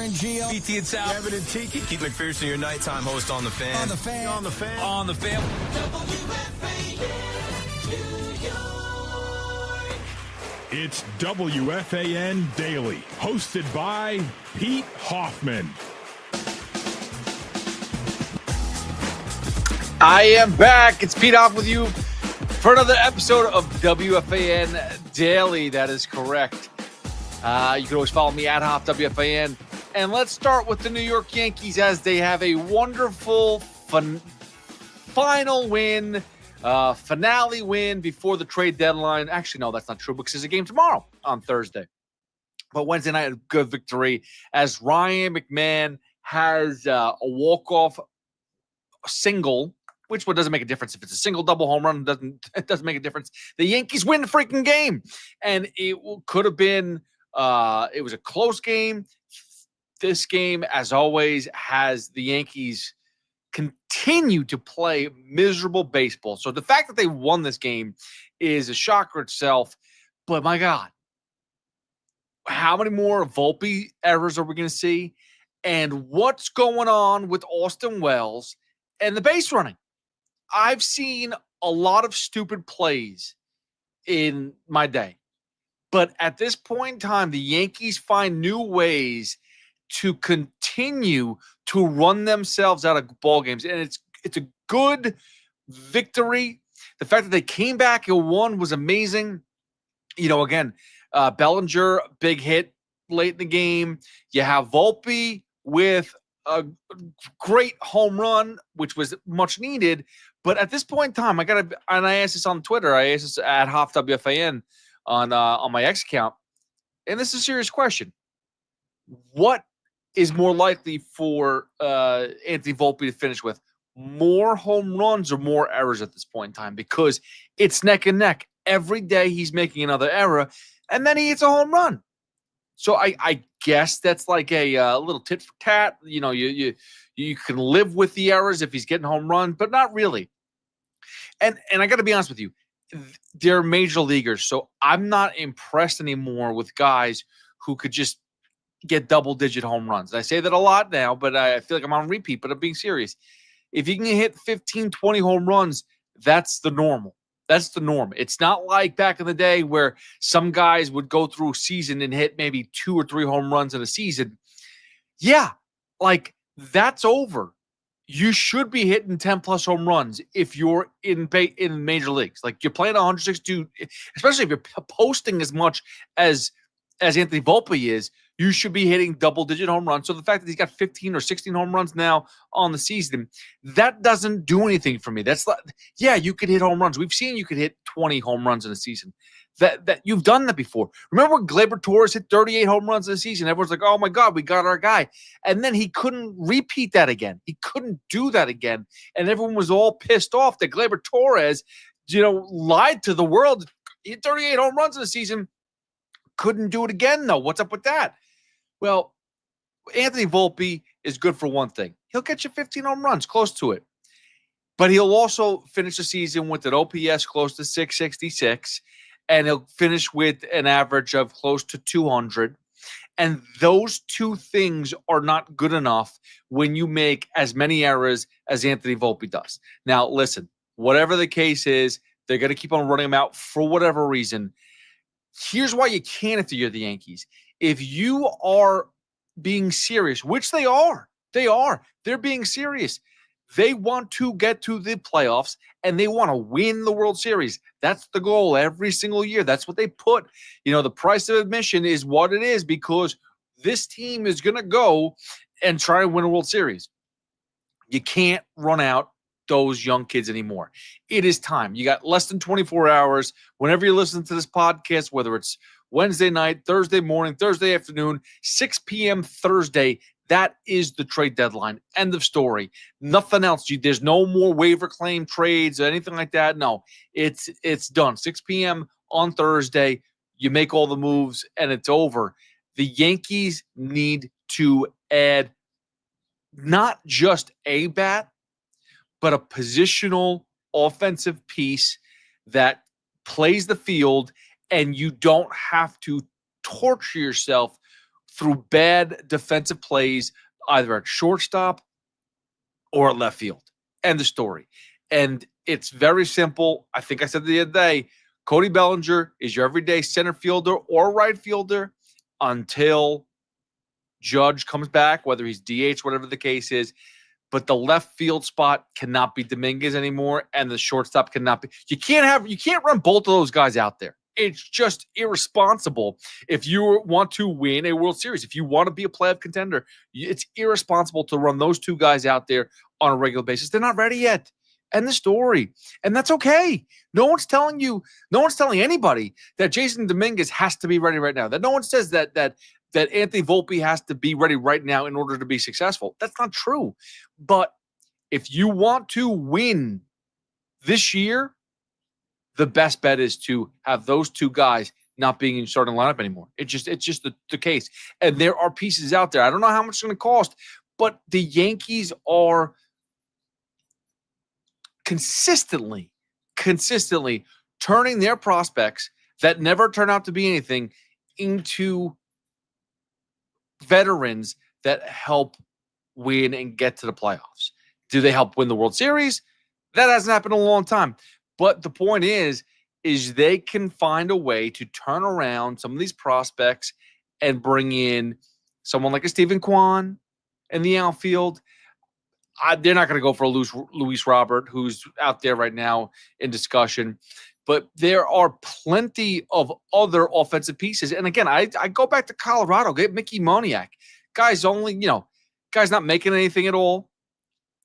and Gio. BT and Sal. Evan and Tiki. Keith McPherson, your nighttime host on The Fan. On The Fan. On The Fan. On the Fan. It's WFAN Daily, hosted by Pete Hoffman. I am back. It's Pete Hoff with you for another episode of WFAN Daily. That is correct. You can always follow me at Hoff WFAN. And let's start with the New York Yankees as they have a wonderful final win, finale win before the trade deadline. Actually, no, that's not true because there's a game tomorrow on Thursday. But Wednesday night, a good victory as Ryan McMahon has a walk-off single, which one doesn't make a difference if it's a single, double, home run. It doesn't make a difference. The Yankees win the freaking game, and it could have been. It was a close game. This game, as always, has the Yankees continue to play miserable baseball. So the fact that they won this game is a shocker itself. But my God, how many more Volpe errors are we going to see? And what's going on with Austin Wells and the base running? I've seen a lot of stupid plays in my day. But at this point in time, the Yankees find new ways to continue to run themselves out of ball games. And it's a good victory. The fact that they came back and won was amazing. You know, again, Bellinger, big hit late in the game. You have Volpe with a great home run, which was much needed. But at this point in time, and I asked this on Twitter. I asked this at Hoff WFAN on my X account. And this is a serious question. What is more likely for Anthony Volpe to finish with? More home runs or more errors at this point in time? Because it's neck and neck. Every day he's making another error, and then he hits a home run. So I guess that's like a little tit for tat. You know, you can live with the errors if he's getting home run, but not really. And I got to be honest with you, they're major leaguers, so I'm not impressed anymore with guys who could just get double-digit home runs. I say that a lot now, but I feel like I'm on repeat, but I'm being serious. If you can hit 15, 20 home runs, that's the normal. That's the norm. It's not like back in the day where some guys would go through a season and hit maybe 2 or 3 home runs in a season. Yeah, like that's over. You should be hitting 10-plus home runs if you're in major leagues. Like you're playing 162, especially if you're posting as much as Anthony Volpe is, you should be hitting double-digit home runs. So the fact that he's got 15 or 16 home runs now on the season, that doesn't do anything for me. That's like, yeah, you could hit home runs. We've seen you could hit 20 home runs in a season. That you've done that before. Remember when Gleyber Torres hit 38 home runs in a season? Everyone's like, oh my God, we got our guy. And then he couldn't repeat that again. He couldn't do that again. And everyone was all pissed off that Gleyber Torres, lied to the world. He hit 38 home runs in a season. Couldn't do it again, though. What's up with that? Well, Anthony Volpe is good for one thing. He'll get you 15 home runs, close to it. But he'll also finish the season with an OPS close to 666, and he'll finish with an average of close to 200. And those two things are not good enough when you make as many errors as Anthony Volpe does. Now, listen, whatever the case is, they're going to keep on running him out for whatever reason. Here's why you can't if you're the Yankees. If you are being serious, which they are, they're being serious. They want to get to the playoffs and they want to win the World Series. That's the goal every single year. That's what they put. The price of admission is what it is because this team is going to go and try to win a World Series. You can't run out those young kids anymore. It is time. You got less than 24 hours. Whenever you listen to this podcast, whether it's Wednesday night, Thursday morning, Thursday afternoon, 6 p.m. Thursday, that is the trade deadline. End of story. Nothing else. There's no more waiver claim trades or anything like that. No, it's done. 6 p.m. on Thursday, you make all the moves and it's over. The Yankees need to add not just a bat, but a positional offensive piece that plays the field, and you don't have to torture yourself through bad defensive plays, either at shortstop or at left field. End of story. And it's very simple. I think I said the other day, Cody Bellinger is your everyday center fielder or right fielder until Judge comes back, whether he's DH, whatever the case is. But the left field spot cannot be Dominguez anymore, and the shortstop cannot be. You can't run both of those guys out there. It's just irresponsible if you want to win a World Series. If you want to be a playoff contender, it's irresponsible to run those two guys out there on a regular basis. They're not ready yet. End the story. And that's okay. No one's telling anybody that Jason Dominguez has to be ready right now. That no one says that Anthony Volpe has to be ready right now in order to be successful. That's not true. But if you want to win this year, the best bet is to have those two guys not being in starting lineup anymore. It's just the case. And there are pieces out there. I don't know how much it's going to cost, but the Yankees are consistently turning their prospects that never turn out to be anything into veterans that help win and get to the playoffs. Do they help win the World Series? That hasn't happened in a long time. But the point is they can find a way to turn around some of these prospects and bring in someone like a Stephen Kwan in the outfield. They're not going to go for Luis Robert, who's out there right now in discussion. But there are plenty of other offensive pieces. And again, I go back to Colorado, get Mickey Moniak. Guy's not making anything at all.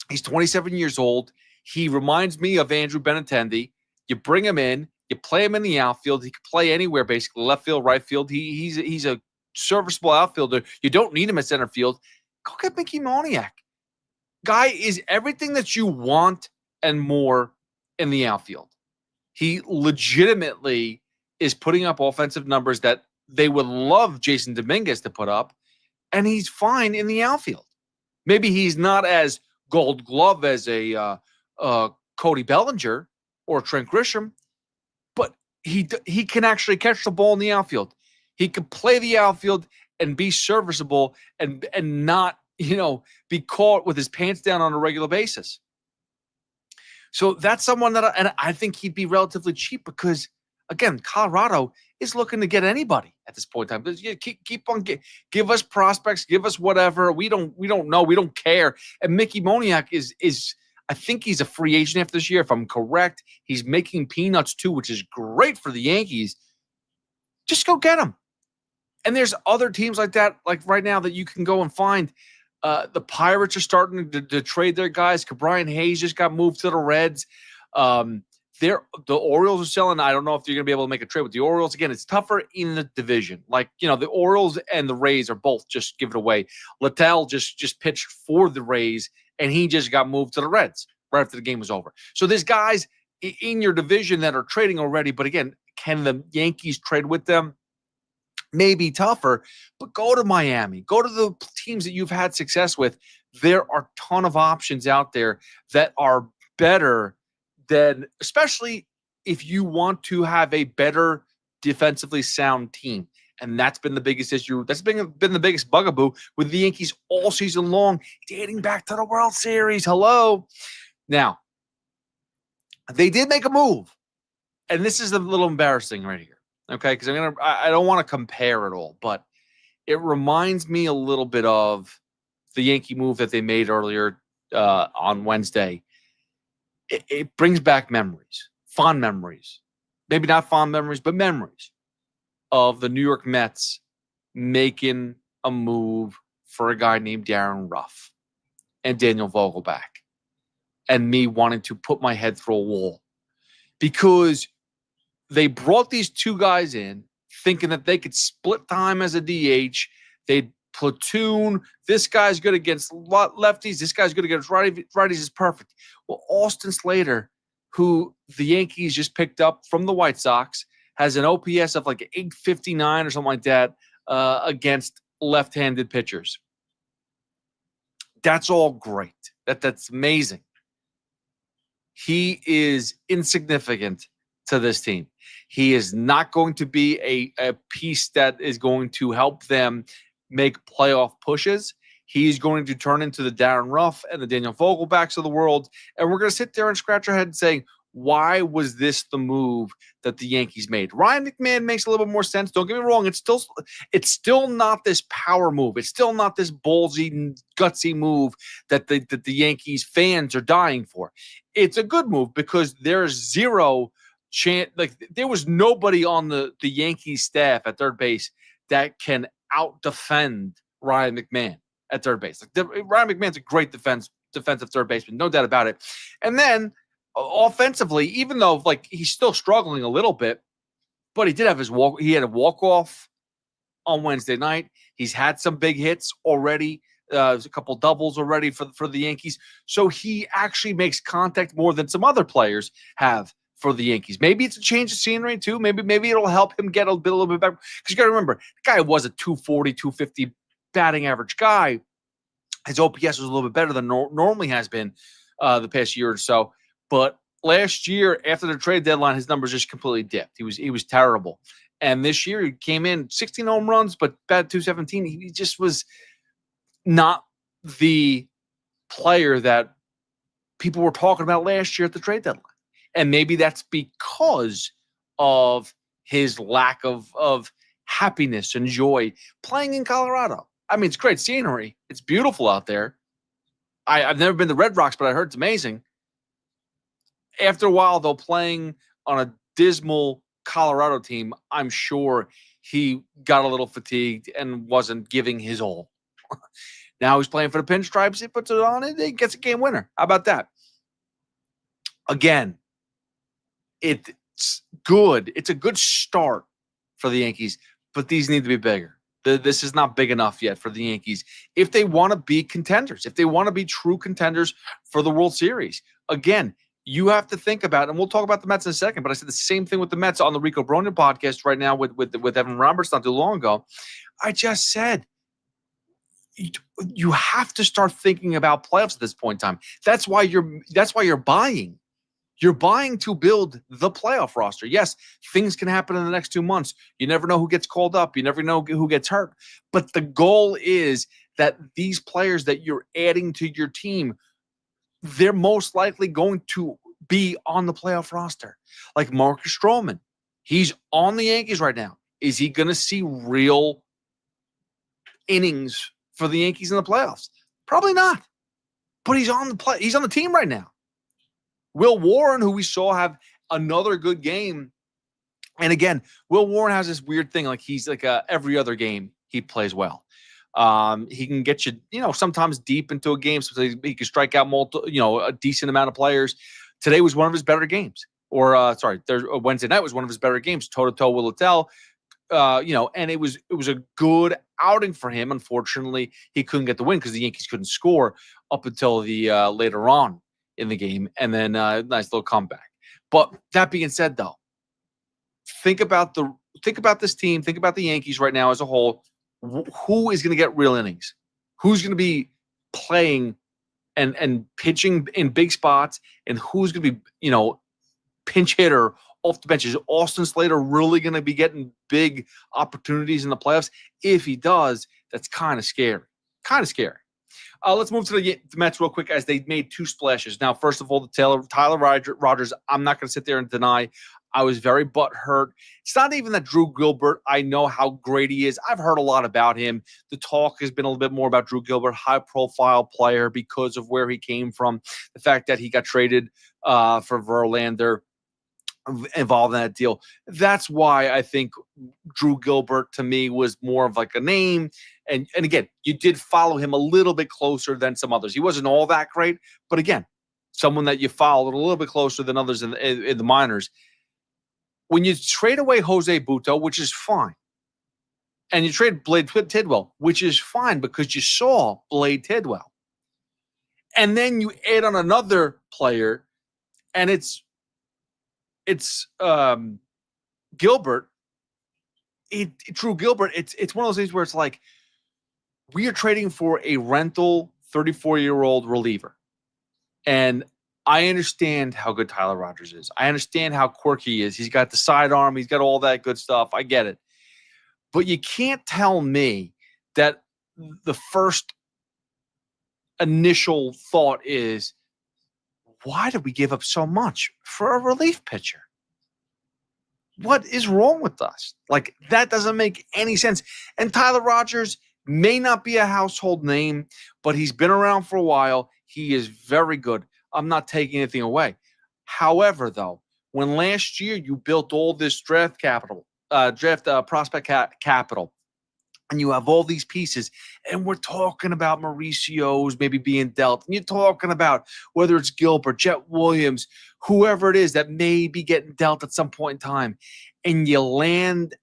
He's 27 years old. He reminds me of Andrew Benintendi. You bring him in, you play him in the outfield. He can play anywhere, basically, left field, right field. He's a serviceable outfielder. You don't need him at center field. Go get Mickey Moniak. Guy is everything that you want and more in the outfield. He legitimately is putting up offensive numbers that they would love Jason Dominguez to put up, and he's fine in the outfield. Maybe he's not as Gold Glove as a Cody Bellinger or Trent Grisham, but he can actually catch the ball in the outfield. He can play the outfield and be serviceable and not be caught with his pants down on a regular basis. So that's someone that I think he'd be relatively cheap because, again, Colorado is looking to get anybody at this point in time. Keep on give us prospects, give us whatever. We don't know, we don't care. And Mickey Moniak is I think he's a free agent after this year, if I'm correct. He's making peanuts too, which is great for the Yankees. Just go get him. And there's other teams like that, like right now, that you can go and find. The Pirates are starting to trade their guys. Brian Hayes just got moved to the Reds. The Orioles are selling. I don't know if you're going to be able to make a trade with the Orioles. Again, it's tougher in the division. The Orioles and the Rays are both just give it away. Littell just pitched for the Rays, and he just got moved to the Reds right after the game was over. So there's guys in your division that are trading already. But again, can the Yankees trade with them? Maybe tougher, but go to Miami. Go to the teams that you've had success with. There are a ton of options out there that are better than, especially if you want to have a better defensively sound team. And that's been the biggest issue. That's been the biggest bugaboo with the Yankees all season long, dating back to the World Series. Hello. Now, they did make a move, and this is a little embarrassing right here. Okay, because I don't want to compare it all, but it reminds me a little bit of the Yankee move that they made earlier on Wednesday. It brings back memories, fond memories. Maybe not fond memories, but memories of the New York Mets making a move for a guy named Darren Ruff and Daniel Vogelback, and me wanting to put my head through a wall because they brought these two guys in thinking that they could split time as a DH. They'd platoon. This guy's good against lefties. This guy's good against righties is perfect. Well, Austin Slater, who the Yankees just picked up from the White Sox, has an OPS of like 859 or something like that against left-handed pitchers. That's all great. That's amazing. He is insignificant to this team. He is not going to be a piece that is going to help them make playoff pushes. He's going to turn into the Darren Ruff and the Daniel Vogelbacks of the world. And we're going to sit there and scratch our head and say, why was this the move that the Yankees made? Ryan McMahon makes a little bit more sense. Don't get me wrong. It's still not this power move. It's still not this ballsy, gutsy move that the Yankees fans are dying for. It's a good move because there's zero chance. Like, there was nobody on the Yankees staff at third base that can out-defend Ryan McMahon at third base. Ryan McMahon's a great defensive third baseman, no doubt about it. And then offensively, even though he's still struggling a little bit, but he did have he had a walk-off on Wednesday night. He's had some big hits already. There's a couple doubles already for the Yankees. So he actually makes contact more than some other players have for the Yankees. Maybe it's a change of scenery too. Maybe it'll help him get a little bit better. Because you got to remember, the guy was a 240, 250 batting average guy. His OPS was a little bit better than normally has been the past year or so. But last year, after the trade deadline, his numbers just completely dipped. He was terrible. And this year, he came in 16 home runs, but batted 217. He just was not the player that people were talking about last year at the trade deadline. And maybe that's because of his lack of happiness and joy playing in Colorado. I mean, it's great scenery. It's beautiful out there. I've never been to Red Rocks, but I heard it's amazing. After a while, though, playing on a dismal Colorado team, I'm sure he got a little fatigued and wasn't giving his all. Now he's playing for the Pinstripes. He puts it on and he gets a game winner. How about that? Again, it's good. It's a good start for the Yankees, but these need to be bigger. This is not big enough yet for the Yankees if they want to be contenders, if they want to be true contenders for the World Series. Again, you have to think about, and we'll talk about the Mets in a second, but I said the same thing with the Mets on the Rico Bronin podcast right now with Evan Roberts not too long ago. I just said, you have to start thinking about playoffs at this point in time. That's why you're buying. You're buying to build the playoff roster. Yes, things can happen in the next 2 months. You never know who gets called up. You never know who gets hurt. But the goal is that these players that you're adding to your team, they're most likely going to be on the playoff roster. Like Marcus Stroman, he's on the Yankees right now. Is he going to see real innings for the Yankees in the playoffs? Probably not. But he's on the team right now. Will Warren, who we saw have another good game, and again, Will Warren has this weird thing, like he's like every other game he plays well. He can get you, sometimes deep into a game, so he can strike out a decent amount of players. Today was one of his better games, Wednesday night was one of his better games, toe-to-toe with Littell. And it was a good outing for him. Unfortunately, he couldn't get the win because the Yankees couldn't score up until the later on in the game, and then nice little comeback. But that being said, though, think about this team, think about the Yankees right now as a whole. Who is going to get real innings? Who's going to be playing and pitching in big spots, and who's going to be pinch hitter off the bench? Is Austin Slater really going to be getting big opportunities in the playoffs? If he does, that's kind of scary. Let's move to the Mets real quick as they made two splashes. Now, first of all, Tyler Rogers, I'm not going to sit there and deny. I was very butthurt. It's not even that Drew Gilbert, I know how great he is. I've heard a lot about him. The talk has been a little bit more about Drew Gilbert, high-profile player because of where he came from, the fact that he got traded for Verlander, involved in that deal. That's why I think Drew Gilbert to me was more of like a name. And again, you did follow him a little bit closer than some others. He wasn't all that great, but again, someone that you followed a little bit closer than others in the minors. When you trade away Jose Butto, which is fine, and you trade Blade Tidwell, which is fine because you saw Blade Tidwell, and then you add on another player, and it's Gilbert. Drew Gilbert. It's one of those things where it's like we are trading for a rental 34-year-old reliever, and I understand how good Tyler Rogers is. I understand how quirky he is. He's got the sidearm. He's got all that good stuff. I get it, but you can't tell me that the first initial thought is, why did we give up so much for a relief pitcher? What is wrong with us? Like, that doesn't make any sense. And Tyler Rogers may not be a household name, but he's been around for a while. He is very good. I'm not taking anything away. However, though, when last year you built all this draft prospect capital, and you have all these pieces, and we're talking about Mauricio's maybe being dealt, and you're talking about whether it's Gilbert, Jet Williams, whoever it is that may be getting dealt at some point in time, and you land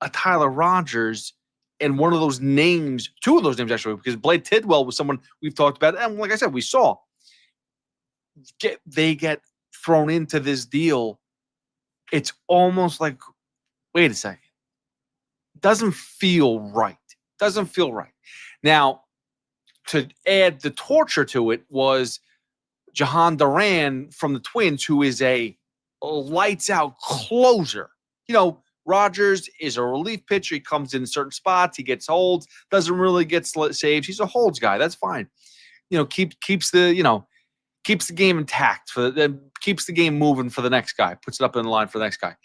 a Tyler Rogers and one of those names, two of those names actually, because Blade Tidwell was someone we've talked about, and like I said, we saw they get thrown into this deal. It's almost like, wait a second. Doesn't feel right. Doesn't feel right. Now, to add the torture to it was Jahan Duran from the Twins, who is a lights-out closer. You know, Rogers is a relief pitcher. He comes in certain spots. He gets holds. Doesn't really get saves. He's a holds guy. That's fine. You know, keeps the game intact, keeps the game moving for the next guy. Puts it up in the line for the next guy.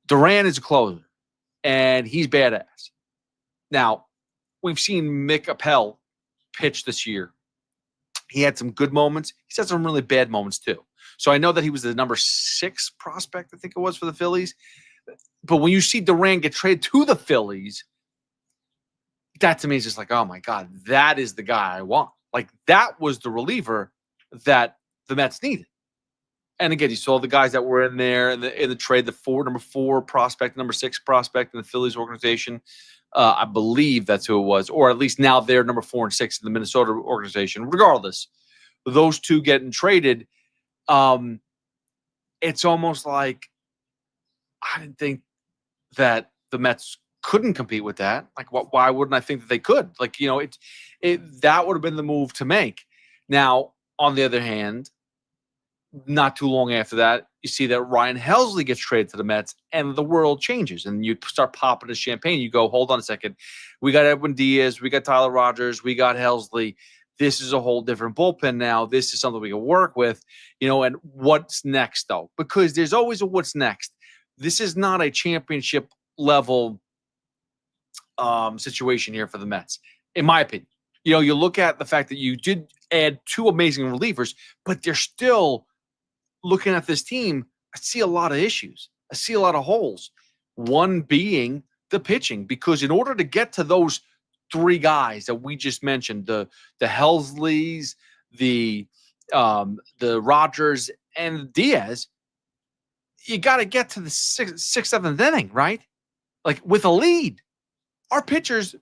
Duran is a closer. And he's badass. Now, we've seen Mick Appel pitch this year. He had some good moments. He's had some really bad moments, too. So I know that he was the number 6 prospect, I think it was, for the Phillies. But when you see Duran get traded to the Phillies, that to me is just like, oh, my God, that is the guy I want. Like, that was the reliever that the Mets needed. And again, you saw the guys that were in there in the trade, number 4 prospect, number 6 prospect in the Phillies organization. I believe that's who it was, or at least now they're number 4 and 6 in the Minnesota organization. Regardless, those two getting traded, it's almost like I didn't think that the Mets couldn't compete with that. Like, why wouldn't I think that they could? Like, you know, that would have been the move to make. Now, on the other hand, not too long after that, you see that Ryan Helsley gets traded to the Mets, and the world changes. And you start popping the champagne. You go, hold on a second. We got Edwin Diaz. We got Tyler Rogers. We got Helsley. This is a whole different bullpen now. This is something we can work with. You know, and what's next, though? Because there's always a what's next. This is not a championship level situation here for the Mets, in my opinion. You know, you look at the fact that you did add 2 amazing relievers, but they're still looking at this team. I see a lot of issues. I see a lot of holes. One being the pitching, because in order to get to those 3 guys that we just mentioned, the Helsleys, the Rogers, and Diaz, you got to get to the 6th, 7th inning, right? Like, with a lead. Our pitchers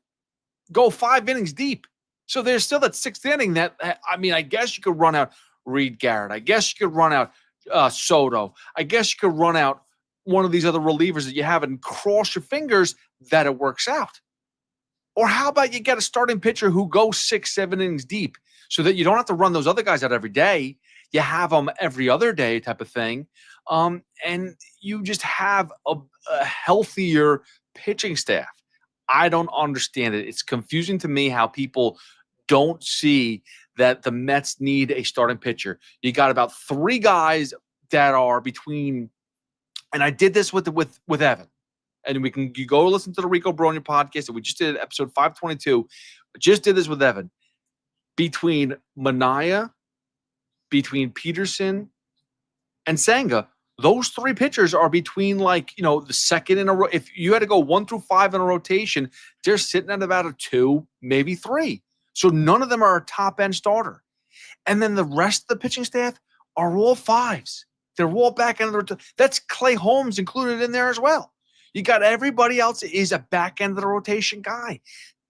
go 5 innings deep. So there's still that 6th inning that, I mean, I guess you could run out Reed Garrett. I guess you could run out Soto. I guess you could run out one of these other relievers that you have and cross your fingers that it works out. Or how about you get a starting pitcher who goes 6, 7 innings deep so that you don't have to run those other guys out every day. You have them every other day type of thing. And you just have a healthier pitching staff. I don't understand it. It's confusing to me how people don't see that the Mets need a starting pitcher. You got about 3 guys that are between, and I did this with Evan, and you go listen to the Rico Bronya podcast that we just did, episode 522. Just did this with Evan. Between Manaea, between Peterson, and Senga, those 3 pitchers are between, like, you know, the second in a row. If you had to go 1 through 5 in a rotation, they're sitting at about a 2, maybe 3. So none of them are a top-end starter. And then the rest of the pitching staff are all 5s. They're all back end of the rotation. That's Clay Holmes included in there as well. You got everybody else is a back end of the rotation guy.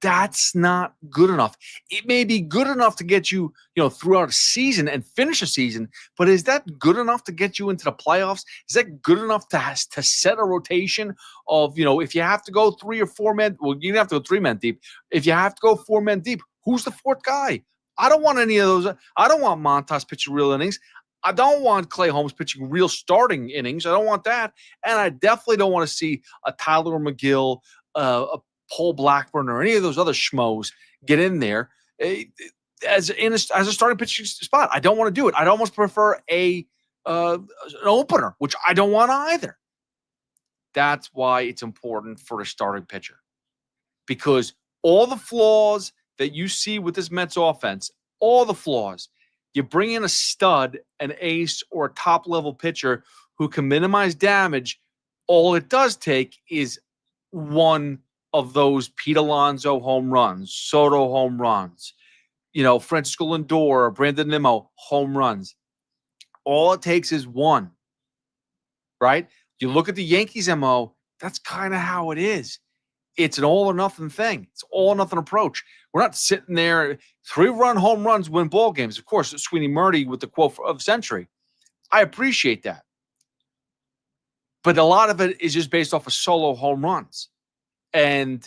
That's not good enough. It may be good enough to get you, you know, throughout a season and finish a season, but is that good enough to get you into the playoffs? Is that good enough to set a rotation of, you know, if you have to go 3 or 4 men, well, you don't have to go 3 men deep. If you have to go 4 men deep, who's the 4th guy? I don't want any of those. I don't want Montas pitching real innings. I don't want Clay Holmes pitching real starting innings. I don't want that. And I definitely don't want to see a Tyler McGill, Paul Blackburn or any of those other schmoes get in there as a starting pitching spot. I don't want to do it. I'd almost prefer an opener, which I don't want either. That's why it's important for a starting pitcher, because all the flaws that you see with this Mets offense, all the flaws, you bring in a stud, an ace, or a top-level pitcher who can minimize damage. All it does take is one of those Pete Alonso home runs, Soto home runs, Francisco Lindor or Brandon Nimmo home runs. All it takes is one, right? You look at the Yankees MO, that's kind of how it is. It's an all or nothing thing. It's all or nothing approach. We're not sitting there, 3-run home runs win ball games. Of course, Sweeney Murdy with the quote of the century. I appreciate that. But a lot of it is just based off of solo home runs. And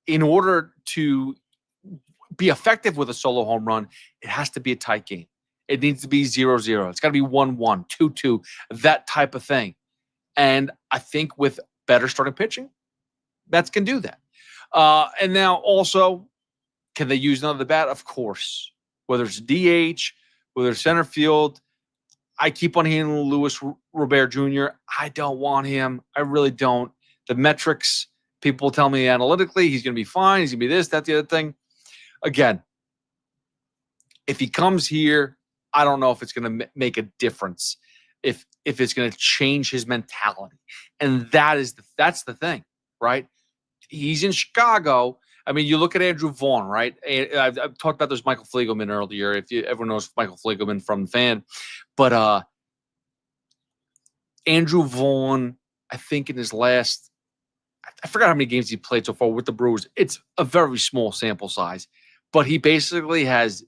in order to be effective with a solo home run, it has to be a tight game. It needs to be 0-0. It's got to be 1-1, 2-2, that type of thing. And I think with better starting pitching, Mets can do that. And now also, can they use another bat? Of course. Whether it's DH, whether it's center field, I keep on hearing Luis Robert Jr. I don't want him. I really don't. The metrics, people tell me analytically, he's going to be fine. He's going to be this, that, the other thing. Again, if he comes here, I don't know if it's going to make a difference, if it's going to change his mentality. And that's the thing, right? He's in Chicago. I mean, you look at Andrew Vaughn, right? I've talked about this Michael Fliegelman earlier. Everyone knows Michael Fliegelman from the Fan. But Andrew Vaughn, I think in his last, I forgot how many games he played so far with the Brewers. It's a very small sample size. But he basically has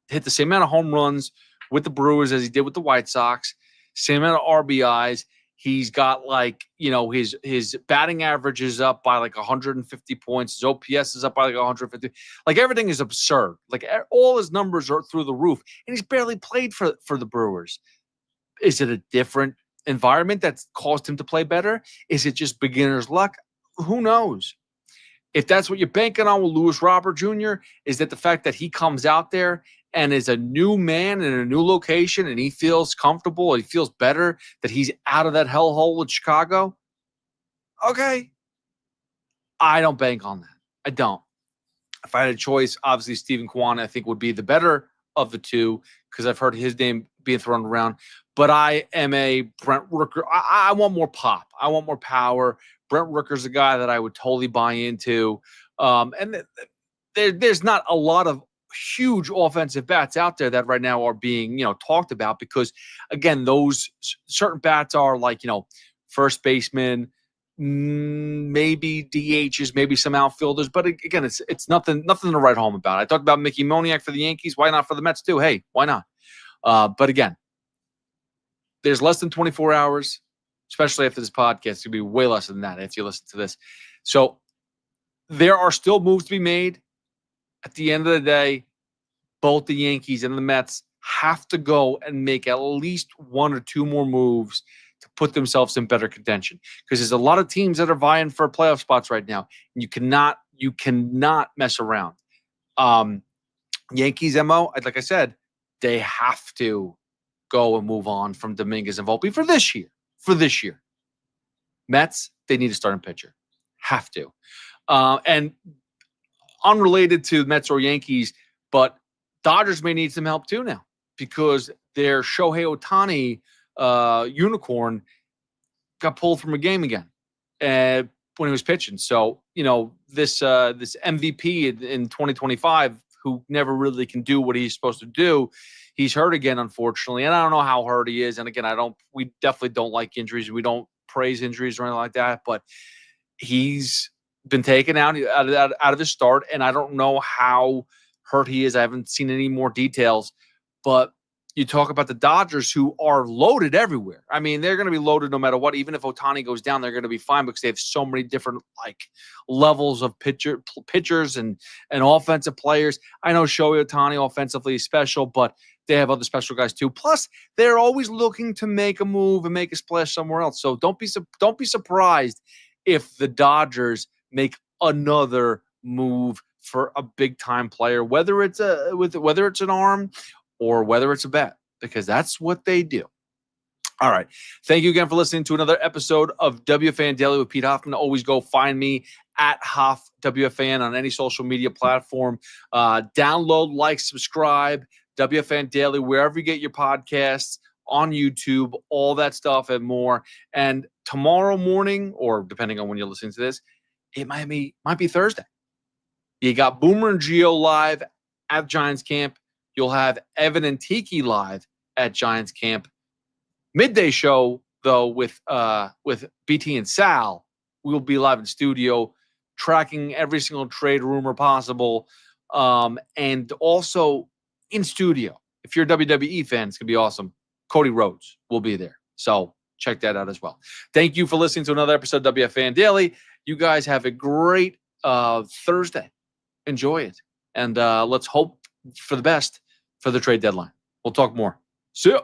hit the same amount of home runs with the Brewers as he did with the White Sox, same amount of RBIs. He's got his batting average is up by 150 points. His OPS is up by 150. Everything is absurd. All his numbers are through the roof, and he's barely played for the Brewers. Is it a different environment that's caused him to play better? Is it just beginner's luck? Who knows? If that's what you're banking on with Luis Robert Jr., is that the fact that he comes out there and is a new man in a new location and he feels comfortable, he feels better, that he's out of that hellhole with Chicago? Okay. I don't bank on that. I don't. If I had a choice, obviously Stephen Kwan, I think, would be the better of the two, because I've heard his name being thrown around. But I am a Brent Rooker. I want more pop. I want more power. Brent Rooker's a guy that I would totally buy into. And there's not a lot of huge offensive bats out there that right now are being, talked about, because, again, those certain bats are first baseman, maybe DHs, maybe some outfielders. But again, it's nothing to write home about. I talked about Mickey Moniak for the Yankees. Why not for the Mets too? Hey, why not? But again, there's less than 24 hours, especially after this podcast. It's going to be way less than that if you listen to this. So there are still moves to be made. At the end of the day, both the Yankees and the Mets have to go and make at least one or two more moves to put themselves in better contention, because there's a lot of teams that are vying for playoff spots right now. And you cannot mess around. Yankees MO, like I said, they have to go and move on from Dominguez and Volpe for this year. Mets, they need a starting pitcher. Have to. And unrelated to Mets or Yankees, but Dodgers may need some help too now, because their Shohei Ohtani unicorn got pulled from a game again when he was pitching. So, this MVP in 2025, who never really can do what he's supposed to do, he's hurt again, unfortunately. And I don't know how hurt he is. And again, we definitely don't like injuries. We don't praise injuries or anything like that, but he's been taken out of his start. And I don't know how hurt he is. I haven't seen any more details, but you talk about the Dodgers, who are loaded everywhere. I mean, they're going to be loaded no matter what. Even if Ohtani goes down, they're going to be fine, because they have so many different levels of pitchers and offensive players. I know Shohei Ohtani offensively is special, but they have other special guys too. Plus, they're always looking to make a move and make a splash somewhere else. So don't be surprised if the Dodgers make another move for a big time player, whether it's an arm or whether it's a bet, because that's what they do. All right. Thank you again for listening to another episode of WFAN Daily with Pete Hoffman. Always go find me at Hoff WFAN on any social media platform. Download, like, subscribe, WFAN Daily, wherever you get your podcasts, on YouTube, all that stuff and more. And tomorrow morning, or depending on when you're listening to this, it might be Thursday. You got Boomer and Gio live at Giants camp. You'll have Evan and Tiki live at Giants camp. Midday show, though, with BT and Sal, we'll be live in studio, tracking every single trade rumor possible, and also in studio. If you're a WWE fan, it's going to be awesome. Cody Rhodes will be there. So check that out as well. Thank you for listening to another episode of WFAN Daily. You guys have a great Thursday. Enjoy it. And let's hope for the best for the trade deadline. We'll talk more. See ya.